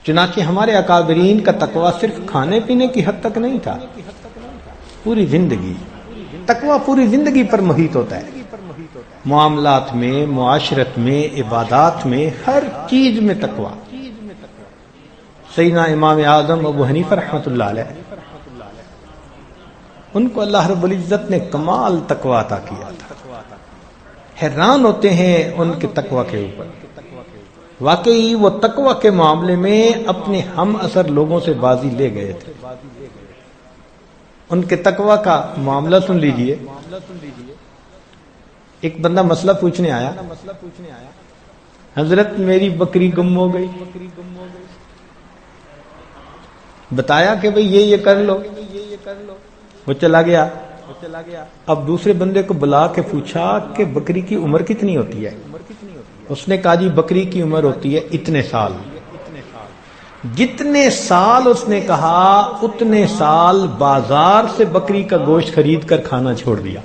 چنانچہ ہمارے اکابرین کا تقوی صرف کھانے پینے کی حد تک نہیں تھا، پوری زندگی تقوی پوری زندگی پر محیط ہوتا ہے، معاملات میں، معاشرت میں، عبادات میں، ہر چیز میں تقوی۔ سیدنا امام اعظم ابو حنیفہ رحمۃ اللہ علیہ، ان کو اللہ رب العزت نے کمال تقوی عطا کیا تھا، حیران ہوتے ہیں ان کے تقوی کے اوپر۔ واقعی وہ تقوی کے معاملے میں اپنے ہم اثر لوگوں سے بازی لے گئے تھے۔ ان کے تقوی کا معاملہ سن لیجئے۔ ایک بندہ مسئلہ پوچھنے آیا، حضرت میری بکری گم ہو گئی، بتایا کہ بھئی یہ کر لو، وہ چلا گیا۔ اب دوسرے بندے کو بلا کے پوچھا کہ بکری کی عمر کتنی ہوتی ہے؟ اس نے کہا جی بکری کی عمر ہوتی ہے اتنے سال۔ جتنے سال اس نے کہا اتنے سال بازار سے بکری کا گوشت خرید کر کھانا چھوڑ دیا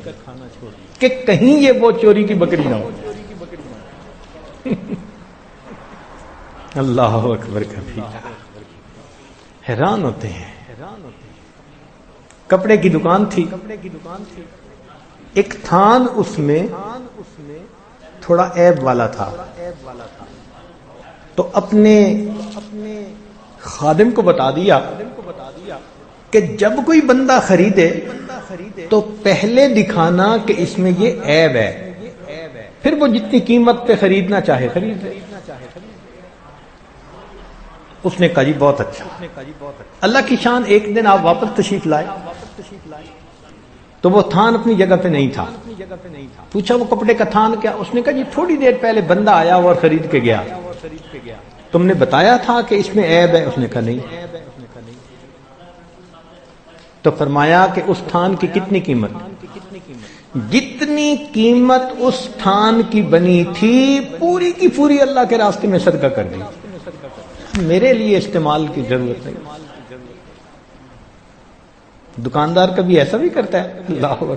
کہ کہیں یہ وہ چوری کی بکری نہ ہو۔ اللہ اکبر کبیرہ، حیران ہوتے ہیں۔ کپڑے کی دکان تھی، ایک تھان اس میں تھوڑا عیب والا تھا، تو اپنے خادم کو بتا دیا کہ جب کوئی بندہ خریدے تو پہلے دکھانا کہ اس میں یہ عیب ہے، پھر وہ جتنی قیمت پہ خریدنا چاہے خرید لے۔ اس نے کہا جی بہت اچھا۔ اللہ کی شان، ایک دن آپ واپس تشریف لائے تو وہ تھان اپنی جگہ پہ نہیں تھا۔ پوچھا وہ کپڑے کا تھان کیا؟ اس نے کہا جی تھوڑی دیر پہلے بندہ آیا اور خرید کے گیا، تم نے بتایا تھا کہ اس میں عیب ہے؟ اس نے کہا نہیں۔ تو فرمایا کہ اس تھان کی کتنی قیمت؟ جتنی قیمت اس تھان کی بنی تھی پوری کی پوری اللہ کے راستے میں صدقہ کر دی، میرے لیے استعمال کی ضرورت نہیں۔ دکاندار کبھی ایسا بھی کرتا ہے؟ اللہ اکبر۔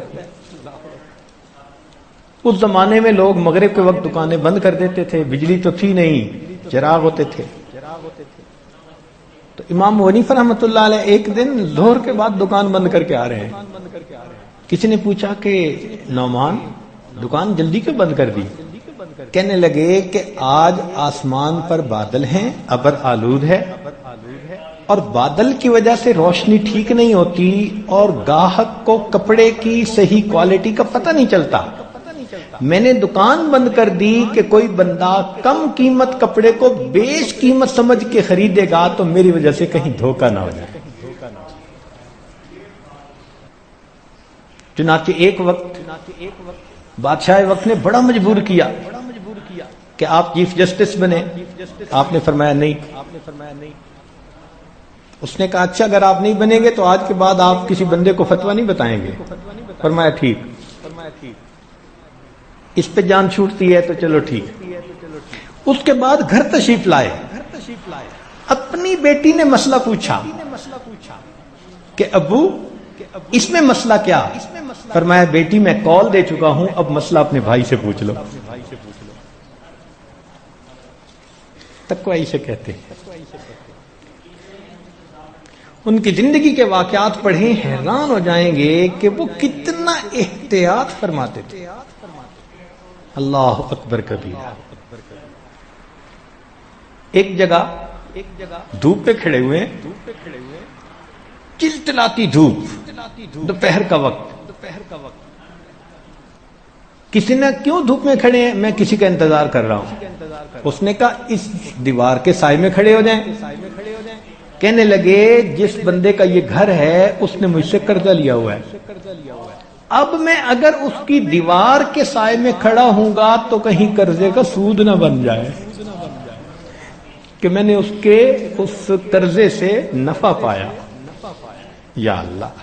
اس زمانے میں لوگ مغرب کے وقت دکانیں بند کر دیتے تھے، بجلی تو تھی نہیں، چراغ ہوتے تھے۔ تو امام حنیفہ رحمۃ اللہ علیہ ایک دن ظہر کے بعد دکان بند کر کے آ رہے ہیں۔ کسی نے پوچھا کہ نعمان دکان جلدی کیوں بند کر دی؟ کہنے لگے کہ آج آسمان پر بادل ہیں، ابر آلود ہے، اور بادل کی وجہ سے روشنی ٹھیک نہیں ہوتی اور گاہک کو کپڑے کی صحیح کوالٹی کا پتہ نہیں چلتا۔ میں نے دکان بند کر دی کہ کوئی بندہ کم قیمت کپڑے کو بیش قیمت سمجھ کے خریدے گا تو میری وجہ سے کہیں دھوکہ نہ ہو جائے۔ چنانچہ ایک وقت بادشاہ وقت نے بڑا مجبور کیا کہ آپ چیف جسٹس بنے۔ آپ نے فرمایا نہیں۔ اس نے کہا اچھا اگر آپ نہیں بنیں گے تو آج کے بعد آپ کسی بندے کو فتویٰ نہیں بتائیں گے؟ فرمایا ٹھیک۔ اس پہ جان چھوٹتی ہے تو چلو ٹھیک۔ اس کے بعد گھر تشریف لائے، اپنی بیٹی نے مسئلہ پوچھا کہ ابو اس میں مسئلہ کیا؟ فرمایا بیٹی میں کال دے چکا ہوں، اب مسئلہ اپنے بھائی سے پوچھ لو۔ تقوی اسے کہتے ہیں۔ ان کی زندگی کے واقعات پڑھیں، حیران ہو جائیں گے کہ وہ کتنا احتیاط فرماتے تھے۔ اللہ اکبر کبیرہ۔ ایک جگہ دھوپ پہ کھڑے ہوئے، چلچلاتی دھوپ، دوپہر کا وقت۔ کسی نے کیوں دھوپ میں کھڑے ہیں؟ میں کسی کا انتظار کر رہا ہوں۔ اس نے کہا اس دیوار کے سائے میں کھڑے ہو جائیں۔ کہنے لگے جس بندے کا یہ گھر ہے اس نے مجھ سے قرضہ لیا ہوا ہے، اب میں اگر اس کی دیوار کے سائے میں کھڑا ہوں گا تو کہیں قرضے کا سود نہ بن جائے کہ میں نے اس قرضے سے نفع پایا۔ یا اللہ۔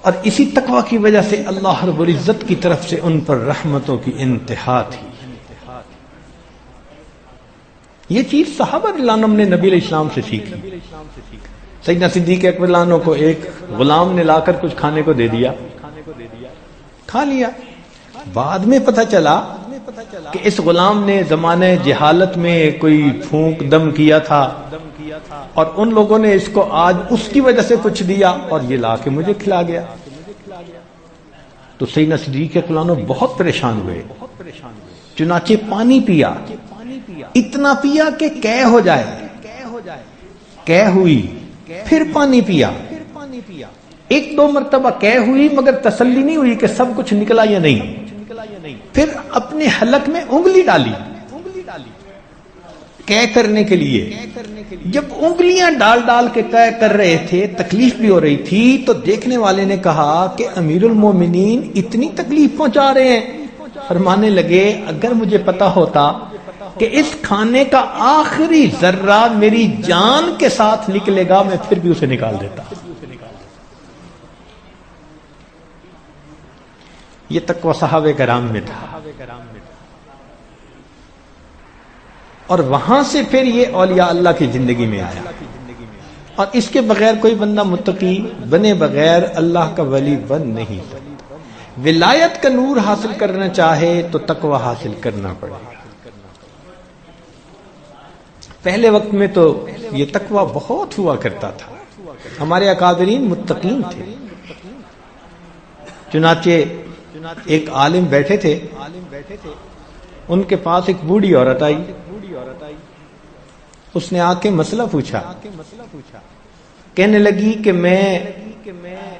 اور اسی تقوی کی وجہ سے اللہ رب العزت کی طرف سے ان پر رحمتوں کی انتہا تھی۔ یہ چیز صحابہ رضی اللہ عنہم نے نبی علیہ السلام سے سیکھی۔ سیدنا صدیق اکبر رضی اللہ عنہ کو ایک غلام نے لا کر کچھ کھانے کو دے دیا، کھا لیا۔ بعد میں پتہ چلا کہ اس غلام نے زمانے جہالت میں کوئی پھونک دم کیا تھا اور ان لوگوں نے اس کو آج اس کی وجہ سے کچھ دیا اور یہ لا کے مجھے کھلا گیا. تو سیدنا صدیق اکبر عنہ بہت پریشان ہوئے، چنانچہ پانی پیا، اتنا پیا کہ قے ہو جائے، قے ہوئی، پھر پانی پیا، ایک دو مرتبہ قے ہوئی مگر تسلی نہیں ہوئی کہ سب کچھ نکلا یا نہیں. پھر اپنے حلق میں انگلی ڈالی قے کرنے کے لیے. جب انگلیاں ڈال ڈال کے قے کر رہے تھے، تکلیف بھی ہو رہی تھی، تو دیکھنے والے نے کہا کہ امیر المومنین اتنی تکلیف پہنچا رہے ہیں. فرمانے لگے اگر مجھے پتا ہوتا کہ اس کھانے کا آخری ذرہ میری جان کے ساتھ نکلے گا میں پھر بھی اسے نکال دیتا. یہ تقوی صحابہ کرام میں تھا، اور وہاں سے پھر یہ اولیاء اللہ کی زندگی میں آیا. اور اس کے بغیر کوئی بندہ متقی بنے بغیر اللہ کا ولی بن نہیں سکتا. ولایت کا نور حاصل کرنا چاہے تو تقوی حاصل کرنا پڑے گا. پہلے وقت میں تو یہ تقوی بہت ہوا کرتا تھا، ہمارے اکابرین متقین تھے. چنانچہ ایک عالم بیٹھے تھے، ان کے پاس ایک بوڑھی عورت آئی. اس نے آ کے مسئلہ پوچھا، کہنے لگی کہ میں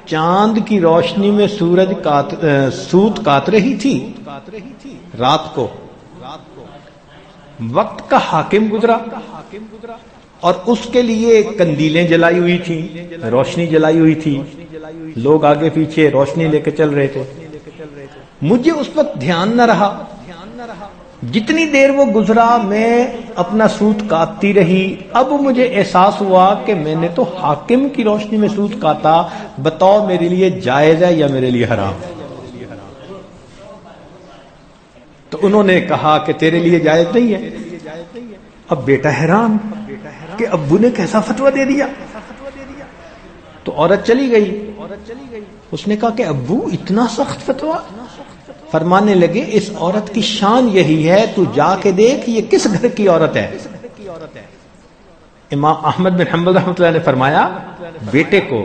چاند کی روشنی میں سوت کاٹ رہی تھی رات کو، وقت کا حاکم گزرا اور اس کے لیے کندیلیں جلائی ہوئی تھی، روشنی جلائی ہوئی تھی، لوگ آگے پیچھے روشنی لے کے چل رہے تھے. مجھے اس وقت دھیان نہ رہا، جتنی دیر وہ گزرا میں اپنا سوت کاٹتی رہی. اب مجھے احساس ہوا کہ میں نے تو حاکم کی روشنی میں سوت کاٹا، بتاؤ میرے لیے جائز ہے یا میرے لیے حرام؟ تو انہوں نے کہا کہ تیرے لیے جائز نہیں ہے. اب بیٹا حیران کہ ابو نے کیسا فتویٰ دے دیا. تو عورت چلی گئی. اس نے کہا کہ ابو اتنا سخت فتویٰ؟ فرمانے لگے اس عورت کی شان یہی ہے، تو جا کے دیکھ یہ کس گھر کی عورت ہے. امام احمد بن حنبل رحمۃ اللہ نے فرمایا بیٹے کو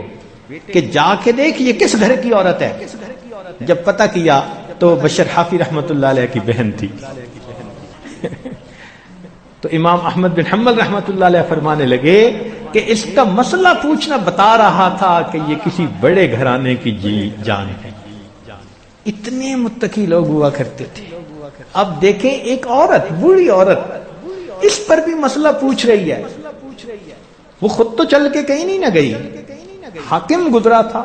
کہ جا کے دیکھ یہ کس گھر کی عورت ہے. جب پتہ کیا تو بشر حافی رحمۃ اللہ علیہ کی بہن تھی. تو امام احمد بن حنبل رحمۃ اللہ علیہ فرمانے لگے کہ اس کا مسئلہ پوچھنا بتا رہا تھا کہ یہ کسی بڑے گھرانے کی جان ہے. اتنے متقی لوگ ہوا کرتے تھے. اب دیکھیں ایک عورت، بوڑھی عورت، اس پر بھی مسئلہ پوچھ رہی ہے. وہ خود تو چل کے کہیں نہیں نہ گئی، حاکم گزرا تھا،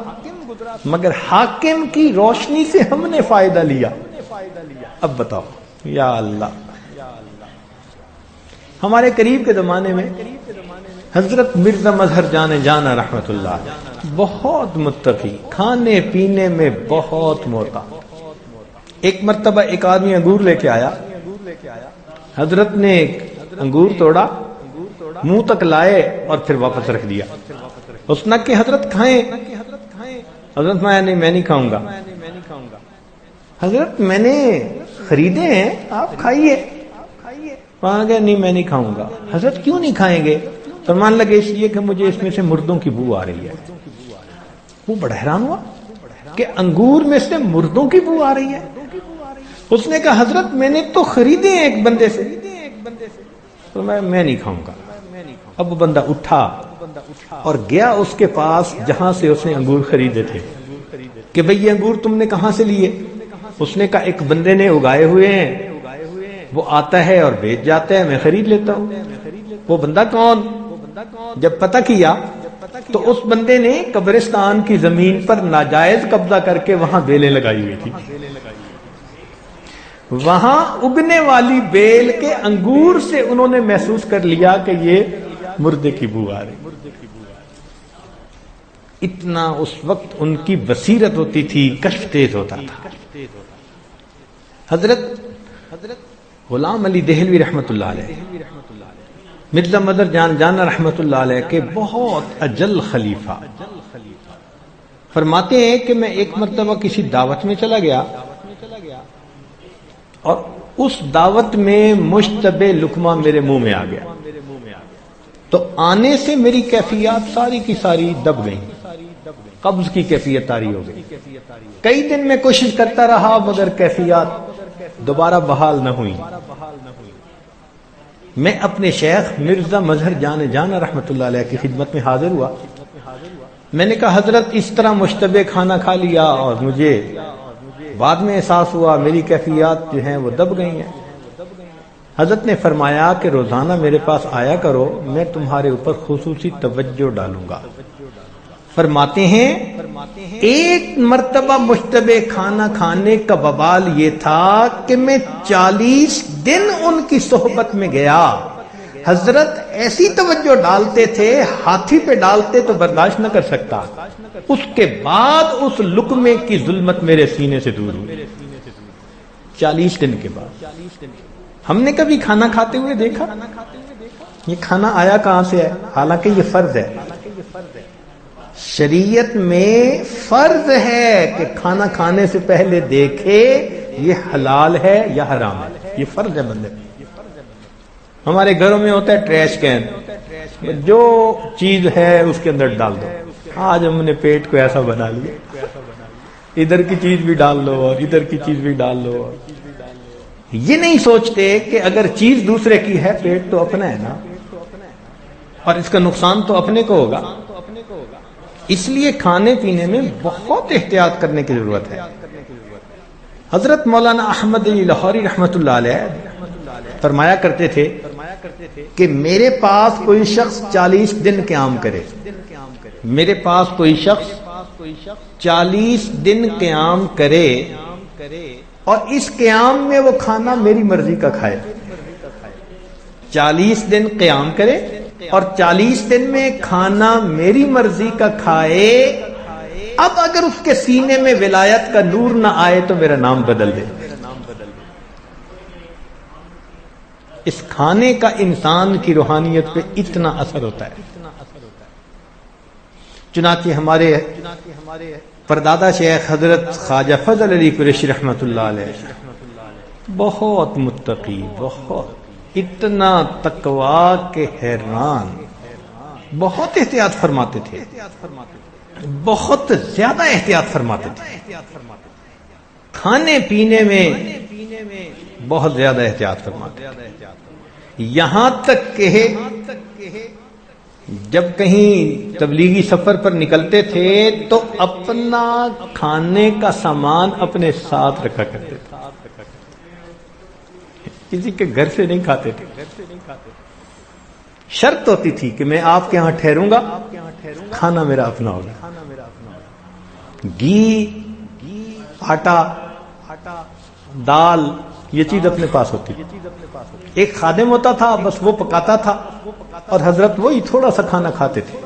مگر حاکم کی روشنی سے ہم نے فائدہ لیا. اب بتاؤ یا اللہ. ہمارے قریب کے زمانے میں حضرت مرزا مظہر جانا رحمت اللہ بہت متقی، کھانے پینے میں بہت موتا. ایک مرتبہ ایک آدمی انگور لے کے آیا، حضرت نے انگور توڑا، منہ تک لائے اور پھر واپس رکھ دیا. اس نے کہ حضرت کھائیں. حضرت میں نہیں کھاؤں گا. حضرت میں نے خریدے ہیں، آپ کھائیے. وہاں گیا نہیں میں نہیں کھاؤں گا. حضرت کیوں نہیں کھائیں گے؟ فرمان لگے اس لیے کہ مجھے اس میں سے مردوں کی بو آ رہی ہے. وہ بڑا حیران ہوا کہ انگور میں سے مردوں کی بو آ رہی ہے. اس نے کہا حضرت میں نے تو خریدے ہیں ایک بندے سے. تو میں نہیں کھاؤں گا. اب وہ بندہ اٹھا اور گیا اس کے پاس جہاں سے اس نے انگور خریدے تھے کہ بھئی یہ انگور تم نے کہاں سے لیے؟ اس نے کہا ایک بندے نے اگائے ہوئے ہیں، وہ آتا ہے اور بیچ جاتا ہے، میں خرید لیتا ہوں. وہ بندہ کون؟ جب پتہ کیا تو اس بندے نے قبرستان کی زمین پر ناجائز قبضہ کر کے وہاں بیلیں لگائی ہوئی تھی. وہاں اگنے والی بیل کے انگور سے انہوں نے محسوس کر لیا کہ یہ مردے کی بو آ رہی. اتنا اس وقت ان کی بصیرت ہوتی تھی، کشف تیز ہوتا تھا. حضرت غلام علی دہلوی رحمت اللہ علیہ، مرزا مظہر جانا رحمت اللہ علیہ کے بہت اجل خلیفہ، فرماتے ہیں کہ میں ایک مرتبہ کسی دعوت میں چلا گیا اور اس دعوت میں مشتبہ لقمہ میرے منہ میں آ گیا، تو آنے سے میری کیفیات ساری کی ساری دب گئی، قبض کی کیفیت طاری ہو گئی۔ کئی دن میں کوشش کرتا رہا مگر کیفیات دوبارہ بحال نہ ہوئی۔ میں اپنے شیخ مرزا مظہر جان رحمۃ اللہ علیہ کی خدمت میں حاضر ہوا۔ میں نے کہا حضرت اس طرح مشتبہ کھانا کھا لیا اور مجھے بعد میں احساس ہوا میری کیفیات جو ہیں وہ دب گئی ہیں۔ حضرت نے فرمایا کہ روزانہ میرے پاس آیا کرو، میں تمہارے اوپر خصوصی توجہ ڈالوں گا۔ فرماتے ہیں ایک مرتبہ مشتبہ کھانا کھانے کا وبال یہ تھا کہ میں 40 دن ان کی صحبت میں گیا۔ حضرت ایسی توجہ ڈالتے تھے، ہاتھی پہ ڈالتے تو برداشت نہ کر سکتا، اس کے بعد اس لقمے کی ظلمت میرے سینے سے دور ہوئی۔ 40 دن کے بعد ہم نے کبھی کھانا کھاتے ہوئے دیکھا؟ یہ کھانا آیا کہاں سے ہے؟ حالانکہ یہ فرض ہے، شریعت میں فرض ہے کہ کھانا کھانے سے پہلے دیکھے یہ حلال ہے یا حرام ہے، یہ فرض ہے بندے۔ ہمارے گھروں میں ہوتا ہے ٹریش کین، جو چیز ہے اس کے اندر ڈال دو۔ آج ہم نے پیٹ کو ایسا بنا لیا، ادھر کی چیز بھی ڈال لو اور ادھر کی چیز بھی ڈال لو، یہ نہیں سوچتے کہ اگر چیز دوسرے کی ہے پیٹ تو اپنا ہے نا، اور اس کا نقصان تو اپنے کو ہوگا۔ اس لیے کھانے پینے میں بہت احتیاط کرنے کی ضرورت ہے۔ حضرت مولانا احمد علی لاہوری رحمۃ اللہ علیہ فرمایا کرتے تھے کہ میرے پاس کوئی شخص 40 دن قیام کرے، میرے پاس کوئی شخص 40 دن قیام کرے اور اس قیام میں وہ کھانا میری مرضی کا کھائے۔ 40 دن قیام کرے اور 40 دن میں کھانا میری مرضی کا کھائے، اب اگر اس کے سینے میں ولایت کا نور نہ آئے تو میرا نام بدل دے۔ اس کھانے کا انسان کی روحانیت پہ اتنا اثر ہوتا ہے۔ چنانچہ ہمارے پردادا شیخ حضرت خواجہ فضل علی قریشی رحمۃ اللہ علیہ بہت متقی، بہت اتنا تقویٰ کہ حیران، بہت احتیاط فرماتے تھے، بہت زیادہ احتیاط فرماتے تھے، کھانے پینے میں بہت زیادہ احتیاط فرماتے تھے، یہاں تک کہ جب کہیں تبلیغی سفر پر نکلتے تھے تو اپنا کھانے کا سامان اپنے ساتھ رکھا کرتے تھے، کسی کے گھر سے نہیں کھاتے تھے۔ شرط ہوتی تھی کہ میں آپ کے ہاں ٹھہروں گا، کھانا میرا اپنا ہوگا، گھی، آٹا، دال، یہ چیز اپنے پاس ہوتی تھی۔ ایک خادم ہوتا تھا، بس وہ پکاتا تھا اور حضرت وہی تھوڑا سا کھانا کھاتے تھے۔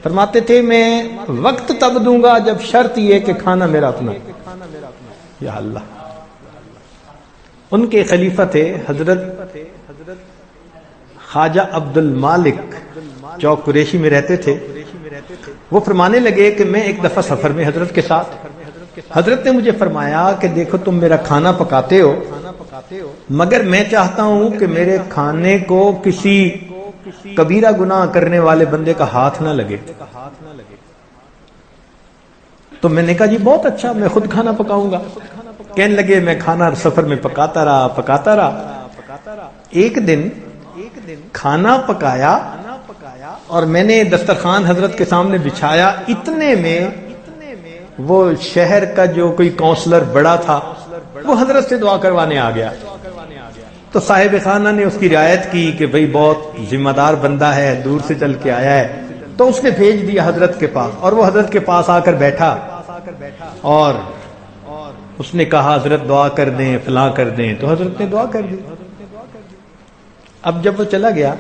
فرماتے تھے میں وقت تب دوں گا جب شرط یہ کہ کھانا میرا اپنا۔ یا اللہ، ان کے خلیفہ تھے حضرت خواجہ عبد المالک، چوک قریشی میں رہتے تھے۔ وہ فرمانے لگے کہ میں ایک دفعہ سفر میں حضرت کے ساتھ، حضرت نے مجھے فرمایا کہ دیکھو تم میرا کھانا پکاتے ہو، مگر میں چاہتا ہوں کہ میرے کھانے کو کسی کبیرہ گناہ کرنے والے بندے کا ہاتھ نہ لگے۔ تو میں نے کہا جی بہت اچھا، میں خود کھانا پکاؤں گا۔ کہنے لگے میں کھانا سفر میں پکاتا رہا۔ ایک دن کھانا پکایا اور میں نے دسترخوان حضرت کے سامنے بچھایا، اتنے میں وہ شہر کا جو کوئی کونسلر بڑا تھا وہ حضرت سے دعا کروانے آ گیا۔ تو صاحب خانہ نے اس کی رعایت کی کہ بھئی بہت ذمہ دار بندہ ہے، دور سے چل کے آیا ہے، تو اس نے بھیج دیا حضرت کے پاس، اور وہ حضرت کے پاس آ کر بیٹھا اور اس نے کہا حضرت دعا کر دیں، فلاں کر دیں، تو حضرت نے دعا کر دی۔ اب جب وہ چلا گیا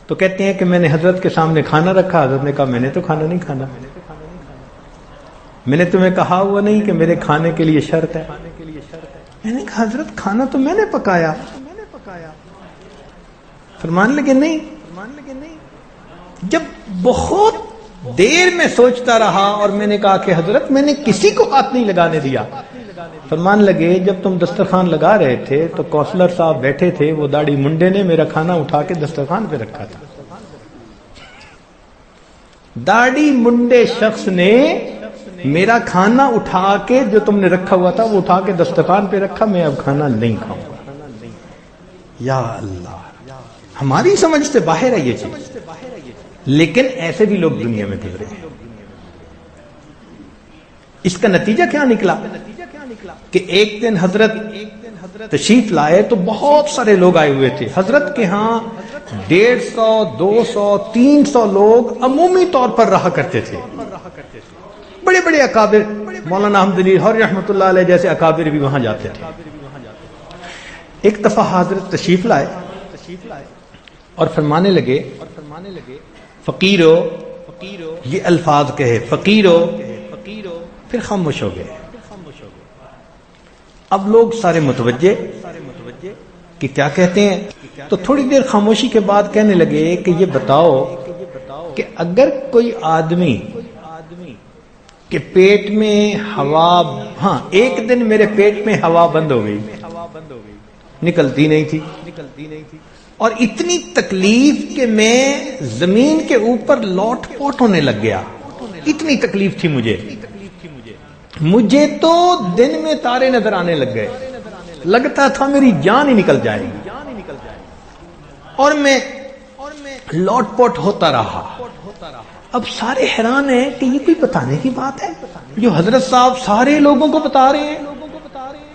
تو کہتے ہیں کہ میں نے حضرت کے سامنے کھانا رکھا، حضرت نے کہا میں نے تو کھانا نہیں کھانا، میں نے تمہیں کہا ہوا نہیں کہ میرے کھانے کے لیے شرط ہے؟ میں نے کہا حضرت کھانا تو میں نے پکایا۔ فرمان لگے نہیں۔ جب بہت دیر میں سوچتا رہا اور میں نے کہا کہ حضرت میں نے کسی کو ہاتھ نہیں لگانے دیا، فرمان لگے جب تم دسترخوان لگا رہے تھے تو کونسلر صاحب بیٹھے تھے، وہ داڑھی منڈے نے میرا کھانا اٹھا کے دسترخوان پہ رکھا تھا۔ داڑھی منڈے شخص نے میرا کھانا اٹھا کے جو تم نے رکھا ہوا تھا وہ اٹھا کے دسترخوان پہ رکھا، میں اب کھانا نہیں کھاؤں گا۔ یا اللہ، ہماری سمجھ سے باہر ہے یہ چیز، لیکن ایسے بھی لوگ دنیا میں گزرے ہیں۔ اس کا نتیجہ کیا نکلا کہ ایک دن حضرت تشریف لائے تو بہت سارے لوگ آئے ہوئے تھے۔ حضرت کے ہاں 150 200 300 لوگ عمومی طور پر رہا کرتے تھے۔ بڑے بڑے اکابر، مولانا احمد علی ہر رحمۃ اللہ علیہ جیسے اکابر بھی وہاں جاتے تھے۔ ایک دفعہ حضرت تشریف لائے اور فرمانے لگے فقیرو، یہ الفاظ کہے فقیرو، پھر خاموش ہو گئے۔ اب لوگ سارے متوجہ کہ کیا کہتے ہیں، تو تھوڑی دیر خاموشی کے بعد کہنے لگے کہ یہ بتاؤ کہ اگر کوئی آدمی کہ پیٹ میں ہوا، ہاں ایک دن میرے پیٹ میں ہوا بند ہو گئی، نکلتی نہیں تھی، اور اتنی تکلیف کہ میں زمین کے اوپر لوٹ پوٹ ہونے لگ گیا، اتنی تکلیف تھی مجھے تو دن میں تارے نظر آنے لگ گئے، لگتا تھا میری جان ہی نکل جائے گی، اور میں لوٹ پوٹ ہوتا رہا۔ اب سارے حیران ہیں کہ یہ کوئی بتانے کی بات ہے جو حضرت صاحب سارے لوگوں کو بتا رہے ہیں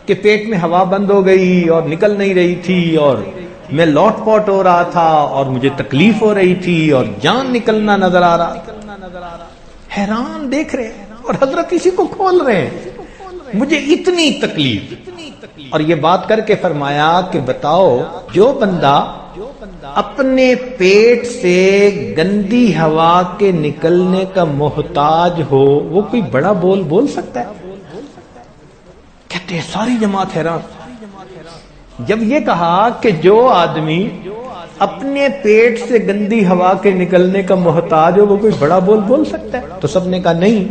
کہ پیٹ میں ہوا بند ہو گئی اور نکل نہیں رہی تھی، اور میں لوٹ پوٹ ہو رہا تھا، اور مجھے تکلیف ہو رہی تھی، اور جان نکلنا نظر آ رہا۔ حیران دیکھ رہے ہیں اور حضرت اسی کو کھول رہے ہیں، مجھے اتنی تکلیف۔ اور یہ بات کر کے فرمایا کہ بتاؤ جو بندہ اپنے پیٹ سے گندی ہوا کے نکلنے کا محتاج ہو وہ کوئی بڑا بول سکتا ہے؟ کہتے ہیں ساری جماعت حیران۔ جب یہ کہا کہ جو آدمی اپنے پیٹ سے گندی ہوا کے نکلنے کا محتاج ہو وہ کوئی بڑا بول سکتا ہے؟ تو سب نے کہا نہیں۔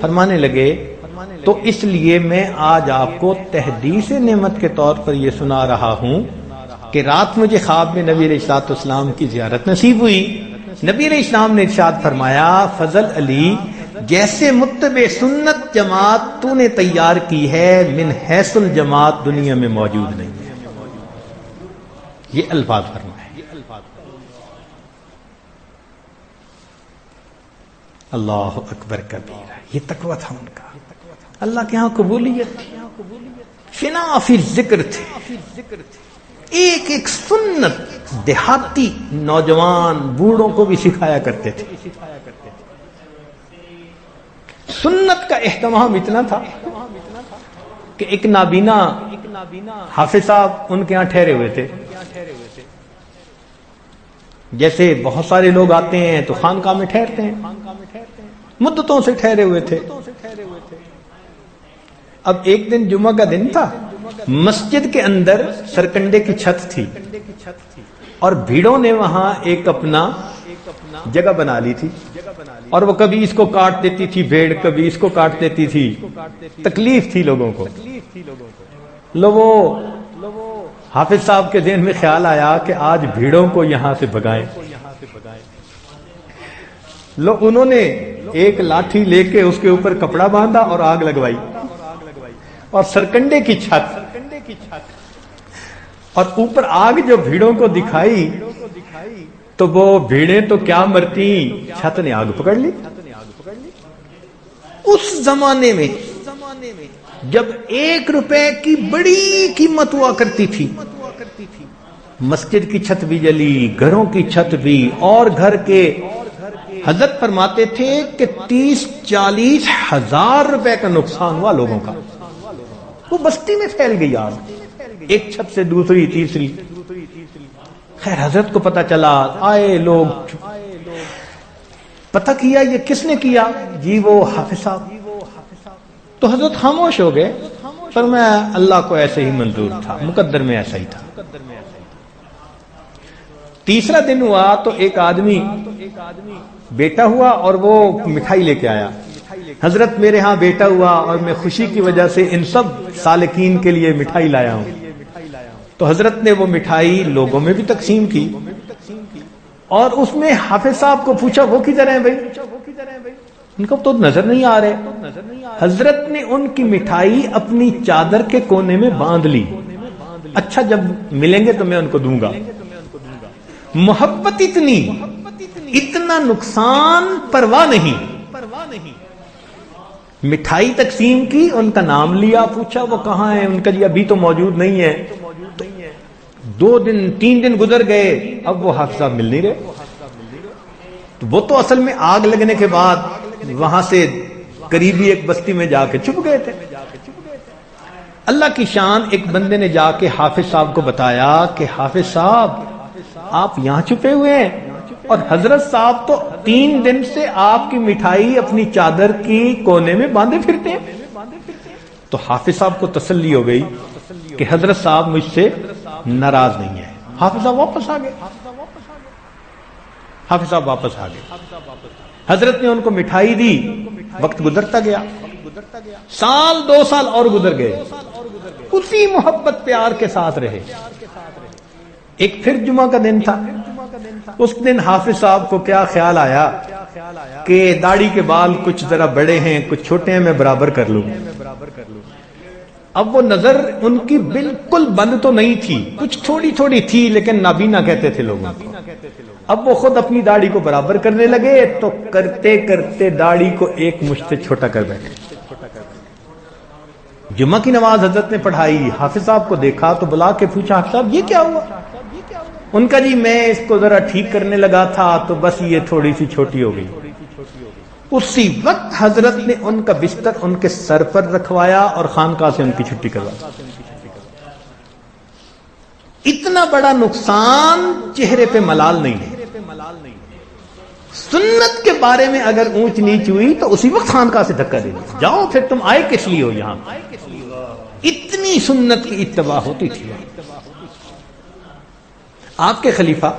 فرمانے لگے تو اس لیے میں آج آپ کو تحدیث نعمت کے طور پر یہ سنا رہا ہوں کہ رات مجھے خواب میں نبی علیہ الصلوۃ والسلام کی زیارت نصیب ہوئی۔ نبی علیہ السلام نے ارشاد فرمایا فضل علی جیسے متبع سنت جماعت تو نے تیار کی ہے من حیث الجماعت دنیا میں موجود نہیں ہے۔ یہ الفاظ فرمائے۔ اللہ اکبر کبیرہ، یہ تقویٰ تھا ان کا، اللہ کے ہاں قبولیت تھی، فنا فی ذکر تھے، ایک ایک سنت دیہاتی نوجوان بوڑھوں کو بھی سکھایا کرتے تھے۔ سنت کا اہتمام اتنا تھا کہ ایک نابینا حافظ صاحب ان کے ہاں ٹھہرے ہوئے تھے۔ جیسے بہت سارے لوگ آتے ہیں تو خانقاہ میں ٹھہرتے ہیں، مدتوں سے ٹھہرے ہوئے تھے۔ اب ایک دن جمعہ کا دن تھا، مسجد کے اندر سرکنڈے کی چھت تھی اور بھیڑوں نے وہاں ایک اپنا جگہ بنا لی تھی، اور وہ کبھی اس کو کاٹ دیتی تھی بھیڑ، کبھی اس کو کاٹ دیتی تھی، تکلیف تھی لوگوں کو۔ لوگوں حافظ صاحب کے ذہن میں خیال آیا کہ آج بھیڑوں کو یہاں سے بھگائیں۔ انہوں نے ایک لاٹھی لے کے اس کے اوپر کپڑا باندھا اور آگ لگوائی، اور سرکنڈے کی چھت اور اوپر آگ جو بھیڑوں کو دکھائی تو وہ بھیڑیں تو کیا مرتی، چھت نے آگ پکڑ لی۔ اس زمانے میں جب 1 روپے کی بڑی قیمت ہوا کرتی تھی، مسجد کی چھت بھی جلی، گھروں کی چھت بھی، اور گھر کے حضرت فرماتے تھے کہ 30-40 ہزار روپے کا نقصان ہوا لوگوں کا۔ وہ بستی میں پھیل گئی آگ، ایک چھت سے دوسری تیسری۔ خیر حضرت کو پتا چلا، آئے لوگ، پتہ کیا یہ کس نے کیا، جی وہ حافظ صاحب۔ تو حضرت خاموش ہو گئے، فرمایا اللہ کو ایسے ہی منظور تھا، مقدر میں ایسا ہی تھا۔ تیسرا دن ہوا تو ایک آدمی بیٹا ہوا اور وہ مٹھائی لے کے آیا، حضرت میرے ہاں بیٹا ہوا اور میں خوشی کی وجہ سے ان سب سالکین کے لیے مٹھائی لایا ہوں. تو حضرت نے وہ مٹھائی لوگوں میں بھی تقسیم کی اور اس میں حافظ صاحب کو پوچھا وہ کدھر ہیں بھائی؟ ان کو تو نظر نہیں آ رہے. حضرت نے ان کی مٹھائی اپنی چادر کے کونے میں باندھ لی. اچھا جب ملیں گے تو میں ان کو دوں گا. محبت اتنی، اتنا نقصان پرواہ نہیں. مٹھائی تقسیم کی، ان کا نام لیا، پوچھا وہ کہاں ہے؟ ان کا جی ابھی تو موجود نہیں ہے. 2 دن 3 دن گزر گئے، اب وہ حافظ صاحب مل نہیں رہے. تو وہ تو اصل میں آگ لگنے کے بعد وہاں سے قریبی ایک بستی میں جا کے چھپ گئے تھے. اللہ کی شان، ایک بندے نے جا کے حافظ صاحب کو بتایا کہ حافظ صاحب آپ یہاں چھپے ہوئے ہیں اور حضرت صاحب تو 3 دن سے آپ کی مٹھائی اپنی چادر کی کونے میں باندھے پھرتے ہیں. تو حافظ صاحب کو تسلی ہو گئی کہ حضرت صاحب مجھ سے ناراض نہیں ہے. حافظ صاحب واپس آ گئے. حافظ صاحب واپس آ گئے. حضرت نے ان کو مٹھائی دی. وقت گزرتا گیا، 1 سال 2 سال اور گزر گئے. اسی محبت پیار کے ساتھ رہے. ایک پھر جمعہ کا دن تھا. اس دن حافظ صاحب کو کیا خیال آیا کہ داڑھی کے بال کچھ ذرا بڑے ہیں کچھ چھوٹے ہیں، میں برابر کر لوں. اب وہ نظر ان کی بالکل بند تو نہیں تھی، کچھ تھوڑی تھوڑی تھی لیکن نابینا کہتے تھے لوگوں کو. اب وہ خود اپنی داڑھی کو برابر کرنے لگے تو کرتے کرتے داڑھی کو ایک مشت سے چھوٹا کر بیٹھے. جمعہ کی نماز حضرت نے پڑھائی. حافظ صاحب کو دیکھا تو بلا کے پوچھا حافظ صاحب یہ کیا ہوا؟ ان کا جی میں اس کو ذرا ٹھیک کرنے لگا تھا تو بس یہ تھوڑی سی چھوٹی ہو گئی. اسی وقت حضرت نے ان کا بستر ان کے سر پر رکھوایا اور خانقاہ سے ان کی چھٹی کروایا. اتنا بڑا نقصان چہرے پہ ملال نہیں ہے. سنت کے بارے میں اگر اونچ نیچ ہوئی تو اسی وقت خانقاہ سے دھکا دے دیا. جاؤ پھر تم آئے کس لیے ہو یہاں. اتنی سنت کی اتباع ہوتی تھی. آپ کے خلیفہ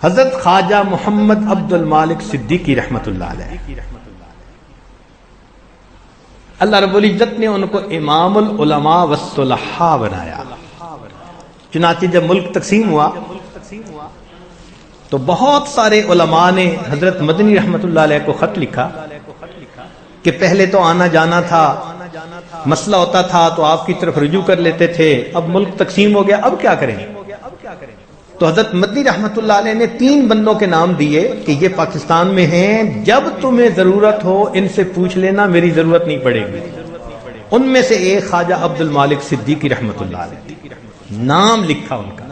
حضرت خواجہ محمد عبد المالک صدیقی رحمت اللہ علیہ، اللہ رب العزت نے ان کو امام العلماء والصلحاء بنایا. چنانچہ جب ملک تقسیم ہوا تو بہت سارے علماء نے حضرت مدنی رحمت اللہ علیہ کو خط لکھا کہ پہلے تو آنا جانا تھا، مسئلہ ہوتا تھا تو آپ کی طرف رجوع کر لیتے تھے، اب ملک تقسیم ہو گیا، اب کیا کریں؟ تو حضرت مدنی رحمت اللہ علیہ نے 3 بندوں کے نام دیے کہ یہ پاکستان میں ہیں، جب تمہیں ضرورت ہو ان سے پوچھ لینا، میری ضرورت نہیں پڑے گی. ان میں سے ایک خواجہ عبد المالک صدیقی رحمت اللہ علیہ، نام لکھا ان کا.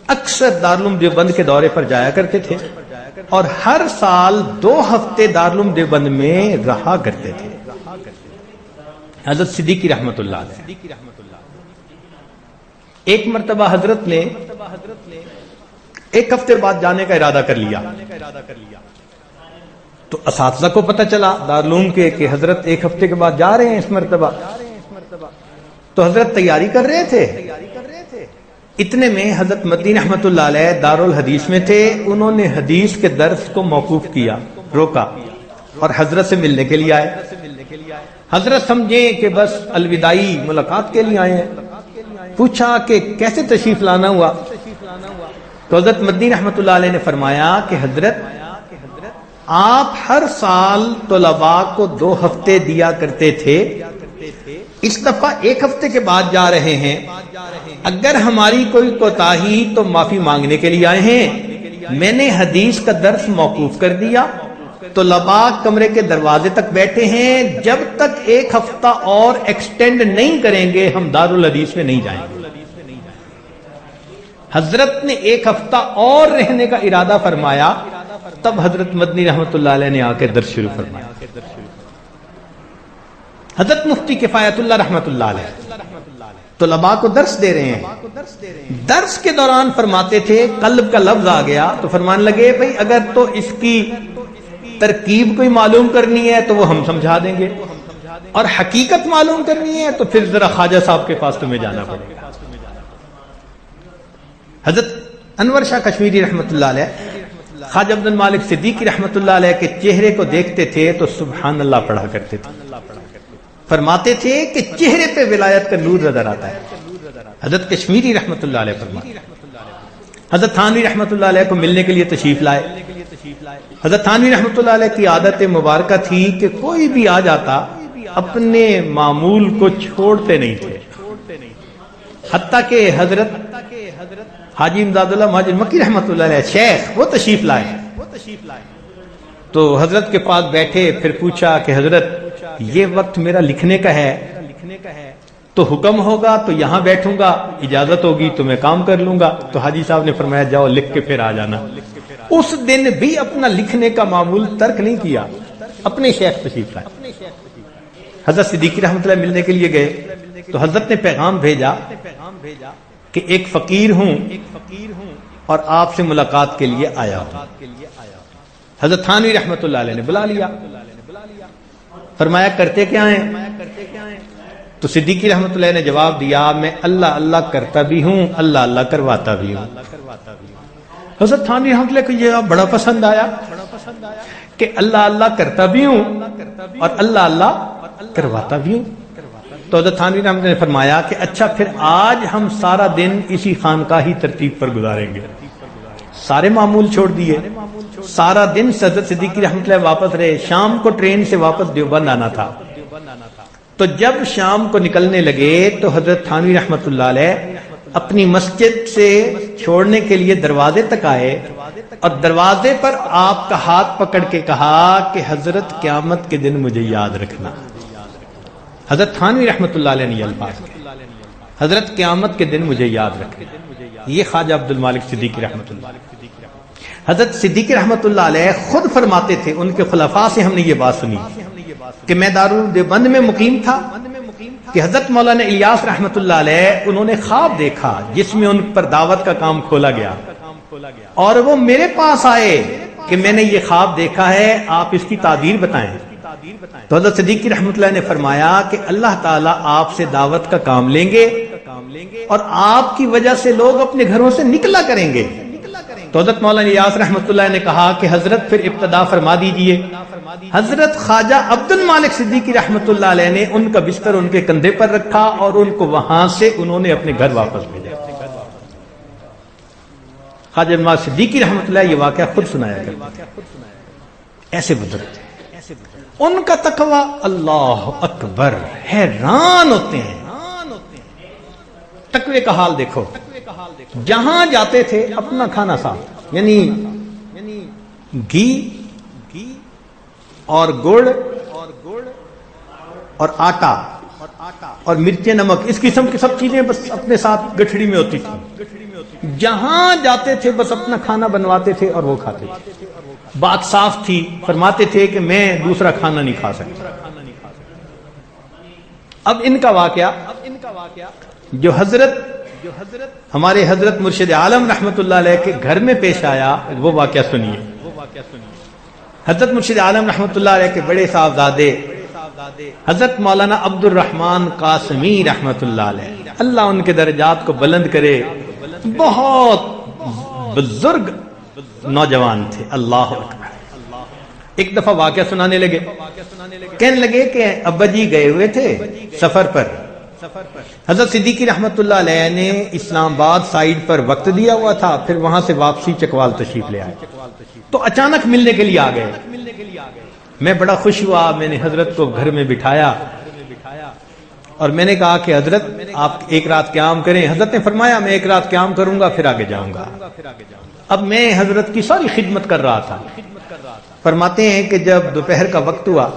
اکثر دارالعلوم دیوبند کے دورے پر جایا کرتے تھے اور ہر سال 2 ہفتے دارالعلوم دیوبند میں رہا کرتے تھے. حضرت صدیقی رحمت اللہ علیہ. ایک مرتبہ حضرت نے 1 ہفتے بعد جانے کا ارادہ کر لیا. تو اساتذہ کو پتہ چلا دارالعلوم کے کہ حضرت 1 ہفتے کے بعد جا رہے ہیں اس مرتبہ. تو حضرت تیاری کر رہے تھے. اتنے میں حضرت مدنی رحمت اللہ علیہ دارالحدیث میں تھے. انہوں نے حدیث کے درس کو موقوف کیا، روکا اور حضرت سے ملنے کے لیے آئے. حضرت سمجھیں کہ بس الوداعی ملاقات کے لیے آئے ہیں. پوچھا کہ کیسے تشریف لانا ہوا؟ تو حضرت مدنی رحمت اللہ علیہ نے فرمایا کہ حضرت آپ ہر سال طلباء کو 2 ہفتے دیا کرتے تھے، اس دفعہ 1 ہفتے کے بعد جا رہے ہیں. اگر ہماری کوئی کوتاہی تو معافی مانگنے کے لیے آئے ہیں. میں نے حدیث کا درس موقوف کر دیا، طلباء کمرے کے دروازے تک بیٹھے ہیں، جب تک 1 ہفتہ اور ایکسٹینڈ نہیں کریں گے ہم دارالحدیث میں نہیں جائیں گے. حضرت نے 1 ہفتہ اور رہنے کا ارادہ فرمایا. تب حضرت مدنی رحمت اللہ علیہ نے آ کے درس شروع فرمایا. حضرت مفتی کفایت اللہ رحمت اللہ علیہ طلباء کو درس دے رہے ہیں. درس کے دوران فرماتے تھے قلب کا لفظ آ گیا تو فرمان لگے بھئی اگر تو اس کی ترکیب کوئی معلوم کرنی ہے تو وہ ہم سمجھا دیں گے، اور حقیقت معلوم کرنی ہے تو پھر ذرا خواجہ صاحب کے پاس تمہیں جانا پڑے گا. حضرت انور شاہ کشمیری رحمت اللہ علیہ خواجہ عبد المالک صدیقی رحمۃ اللہ علیہ کے چہرے کو دیکھتے تھے تو سبحان اللہ پڑھا کرتے تھے. فرماتے تھے کہ چہرے پہ ولایت کا نور نظر آتا ہے. حضرت کشمیری رحمۃ اللہ علیہ فرماتے حضرت تھانوی رحمۃ اللہ علیہ کو ملنے کے لیے تشریف لائے. حضرت تھانوی رحمۃ اللہ علیہ کی عادت مبارکہ تھی کہ کوئی بھی آ جاتا اپنے معمول کو چھوڑتے نہیں تھے، حتیٰ کہ حضرت حاجی امداد اللہ مہاجر مکی رحمۃ اللہ علیہ شیخ وہ تشریف لائے تو حضرت کے پاس بیٹھے، پھر پوچھا کہ حضرت یہ وقت میرا لکھنے کا ہے تو حکم ہوگا تو یہاں بیٹھوں گا، اجازت ہوگی تو میں کام کر لوں گا. تو حاجی صاحب نے فرمایا جاؤ لکھ کے پھر آ جانا. اس دن بھی اپنا لکھنے کا معمول ترک نہیں کیا، اپنے شیخ تشریف لائے. حضرت صدیقی رحمۃ اللہ ملنے کے لیے گئے تو حضرت نے پیغام بھیجا کہ ایک فقیر ہوں اور آپ سے ملاقات کے لیے آیا ہوں. حضرت تھانوی رحمۃ اللہ علیہ نے بلا لیا، فرمایا کرتے کیا ہیں؟ تو صدیقی رحمۃ اللہ نے جواب دیا میں اللہ اللہ کرتا بھی ہوں، اللہ اللہ کرواتا بھی ہوں. حضرت تھانوی رحمۃ اللہ کو یہ بڑا پسند آیا کہ اللہ اللہ کرتا بھی ہوں اور اللہ اللہ کرواتا بھی ہوں. تو حضرت تھانوی رحمۃ اللہ نے فرمایا کہ اچھا پھر آج ہم سارا دن اسی خانقاہی ترتیب پر گزاریں گے. سارے معمول چھوڑ دیے، سارا دن حضرت صدیقی رحمۃ اللہ واپس رہے. شام کو ٹرین سے واپس دیوبند آنا تھا. تو جب شام کو نکلنے لگے تو حضرت تھانوی رحمۃ اللہ علیہ اپنی مسجد سے چھوڑنے کے لیے دروازے تک آئے اور دروازے پر آپ کا ہاتھ پکڑ کے کہا کہ حضرت قیامت کے دن مجھے یاد رکھنا. حضرت تھانوی رحمۃ اللہ علیہ نے یہ الفاظ کہے، حضرت قیامت کے دن مجھے یاد رکھنا. یہ خواجہ عبد المالک صدیقی رحمۃ اللہ. حضرت صدیقی رحمۃ اللہ علیہ خود فرماتے تھے، ان کے خلفاء سے ہم نے یہ بات سنی کہ میں دارالدیوبند میں مقیم تھا کہ حضرت مولانا الیاس رحمۃ اللہ علیہ انہوں نے خواب دیکھا جس میں ان پر دعوت کا کام کھولا گیا اور وہ میرے پاس آئے کہ میں نے یہ خواب دیکھا ہے، آپ اس کی تعبیر بتائیں. تو حضرت صدیقی رحمۃ اللہ نے فرمایا کہ اللہ تعالیٰ آپ سے دعوت کا کام لیں گے اور آپ کی وجہ سے لوگ اپنے گھروں سے نکلا کریں گے. تو حضرت مولانا الیاس رحمۃ اللہ نے کہا کہ حضرت پھر ابتدا فرما دیجئے. حضرت خواجہ عبد المالک صدیقی رحمۃ اللہ علیہ نے ان کا بستر ان کے کندھے پر رکھا اور ان کو وہاں سے انہوں نے اپنے گھر واپس بھیجا. خواجہ عبد المالک صدیقی رحمۃ اللہ یہ واقعہ خود سنایا کرتے ایسے بزرگ تھے. ان کا تقویٰ اللہ اکبر، حیران ہوتے ہیں. تقوی کا حال دیکھو، جہاں جاتے تھے اپنا کھانا صاف، یعنی گھی اور گڑ اور آٹا اور مرچیں نمک اس قسم کی سب چیزیں بس اپنے ساتھ گٹھڑی میں ہوتی تھی. جہاں جاتے تھے بس اپنا کھانا بنواتے تھے اور وہ کھاتے تھے. بات صاف تھی، فرماتے تھے کہ میں دوسرا کھانا نہیں کھا سکتا. اب ان کا واقعہ جو حضرت ہمارے حضرت مرشد عالم رحمت اللہ علیہ کے گھر میں پیش آیا وہ واقعہ سنیے. حضرت مرشد عالم رحمت اللہ علیہ کے بڑے صاحبزادے حضرت مولانا عبد الرحمن قاسمی رحمت اللہ علیہ، اللہ ان کے درجات کو بلند کرے، بہت بزرگ نوجوان تھے. اللہ اکبر. ایک دفعہ واقعہ سنانے لگے، کہنے لگے کہ ابا جی گئے ہوئے تھے سفر پر. حضرت صدیقی رحمت اللہ علیہ نے اسلام آباد سائیڈ پر وقت دیا ہوا تھا، پھر وہاں سے واپسی چکوال تشریف لے آئے تو اچانک ملنے کے لیے آ گئے. میں بڑا خوش ہوا، میں نے حضرت کو گھر میں بٹھایا اور میں نے کہا کہ حضرت آپ ایک رات قیام کریں. حضرت نے فرمایا میں ایک رات قیام کروں گا پھر آگے جاؤں گا. اب میں حضرت کی ساری خدمت کر رہا تھا. فرماتے ہیں کہ جب دوپہر کا وقت ہوا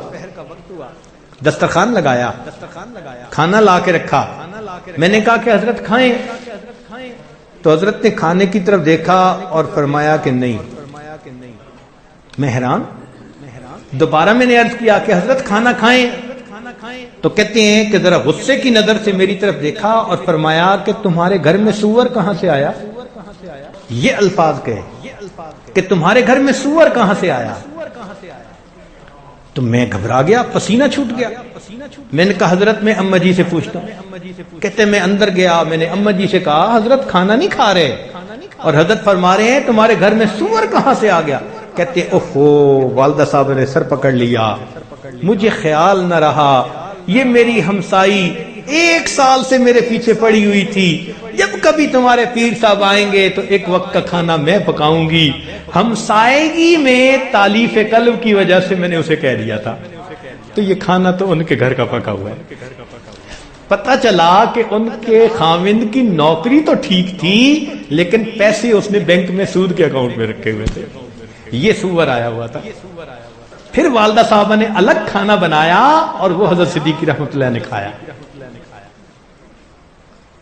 دسترخوان لگایا، کھانا لا کے رکھا. میں نے کہا کہ حضرت کھائیں، تو حضرت نے کھانے کی طرف دیکھا اور فرمایا کہ نہیں. میں حیران. دوبارہ میں نے عرض کیا کہ حضرت کھانا کھائیں، تو کہتے ہیں کہ ذرا غصے کی نظر سے میری طرف دیکھا اور فرمایا کہ تمہارے گھر میں سور کہاں سے آیا. یہ الفاظ کہے کہ تمہارے گھر میں سور کہاں سے آیا. تو میں گھبرا گیا، پسینہ چھوٹ گیا. میں نے کہا حضرت میں اماں جی سے پوچھتا ہوں. کہتے میں اندر گیا، میں نے اماں جی سے کہا حضرت کھانا نہیں کھا رہے. اور حضرت فرما رہے ہیں تمہارے گھر میں سور کہاں سے آ گیا؟ کہتے اوہو والدہ صاحب نے سر پکڑ لیا، مجھے خیال نہ رہا، یہ میری ہمسائی 1 سال سے میرے پیچھے پڑی ہوئی تھی، جب کبھی تمہارے پیر صاحب آئیں گے تو ایک وقت کا کھانا میں پکاؤں گی۔ ہمسائیگی میں تالیف قلب کی وجہ سے میں نے اسے کہہ دیا تھا، تو یہ کھانا تو ان کے گھر کا پکا ہوا ہے۔ پتہ چلا کہ ان کے خاوند کی نوکری تو ٹھیک تھی لیکن پیسے اس نے بینک میں سود کے اکاؤنٹ میں رکھے ہوئے تھے، یہ سور آیا ہوا تھا۔ پھر والدہ صاحبہ نے الگ کھانا بنایا اور وہ حضرت صدیقی رحمۃ اللہ نے کھایا۔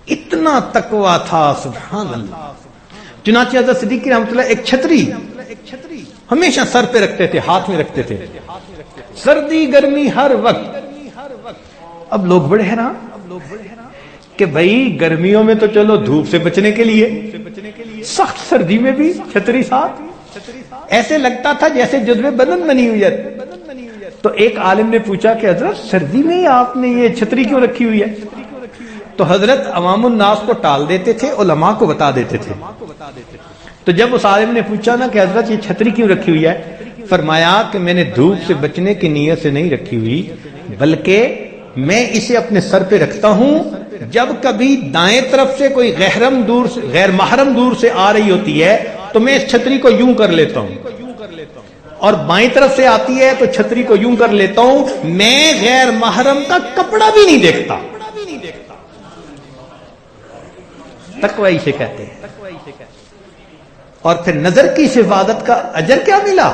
اتنا تقویٰ تھا، سبحان اللہ۔ چنانچہ حضرت صدیقی رحمۃ اللہ ایک چھتری ہمیشہ سر پہ رکھتے تھے، ہاتھ میں رکھتے تھے، سردی گرمی ہر وقت۔ اب لوگ بڑے حیران کہ بھائی گرمیوں میں تو چلو دھوپ سے بچنے کے لیے، سخت سردی میں بھی چھتری ساتھ، ایسے لگتا تھا جیسے جذبے بدن بنی ہوئی ہے۔ تو ایک عالم نے پوچھا کہ حضرت سردی میں آپ نے یہ چھتری کیوں رکھی ہوئی ہے؟ تو حضرت عوام الناس کو ٹال دیتے تھے، علماء کو بتا دیتے تھے۔ تو جب اس عالم نے پوچھا نا کہ حضرت یہ چھتری کیوں رکھی ہوئی ہے، فرمایا کہ میں نے دھوپ سے بچنے کی نیت سے نہیں رکھی ہوئی، بلکہ میں اسے اپنے سر پہ رکھتا ہوں، جب کبھی دائیں طرف سے کوئی غیر محرم دور سے آ رہی ہوتی ہے تو میں اس چھتری کو یوں کر لیتا ہوں، اور بائیں طرف سے آتی ہے تو چھتری کو یوں کر لیتا ہوں، میں غیر محرم کا کپڑا بھی نہیں دیکھتا۔ تقوی سے کہتے ہیں۔ اور پھر نظر کی اس عبادت کا اجر کیا ملا؟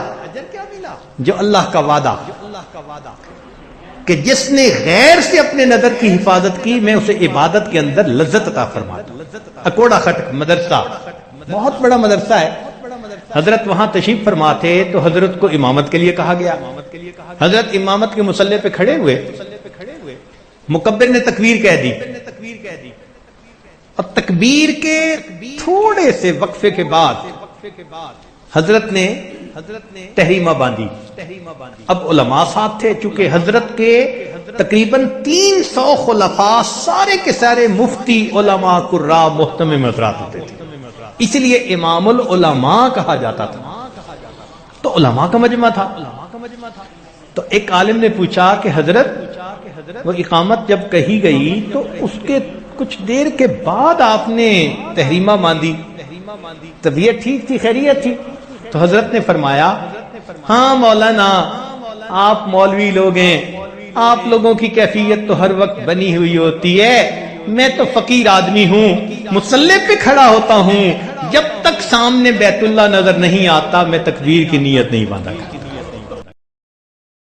جو اللہ کا وعدہ کہ جس نے غیر سے اپنے نظر کی حفاظت کی میں اسے عبادت کے اندر لذت عطا فرماتا ہوں۔ اکوڑا خٹک مدرسہ بہت بڑا مدرسہ ہے، حضرت وہاں تشریف فرما تھے تو حضرت کو امامت کے لیے کہا گیا۔ حضرت امامت کے مصلی پہ کھڑے ہوئے، مکبر نے تکبیر کہہ دی، اور تکبیر کے تھوڑے سے وقفے کے بعد حضرت نے تحریمہ باندھی۔ اب علماء ساتھ تھے، چونکہ حضرت کے تقریباً 300 خلفاء سارے کے سارے مفتی، علماء، قراء، محتمم حضرات ہوتے تھے، اس لیے امام العلماء کہا جاتا تھا، تو علماء کا مجمع تھا۔ تو ایک عالم نے پوچھا کہ حضرت وہ اقامت جب کہی گئی تو اس کے کچھ دیر کے بعد آپ نے تحریمہ باندھی، طبیعت ٹھیک تھی، خیریت تھی؟ تو حضرت نے فرمایا ہاں مولانا، آپ مولوی لوگ ہیں، آپ لوگوں کی کیفیت تو ہر وقت بنی ہوئی ہوتی ہے، میں تو فقیر آدمی ہوں، مصلی پہ کھڑا ہوتا ہوں، جب تک سامنے بیت اللہ نظر نہیں آتا میں تکبیر کی نیت نہیں باندھا۔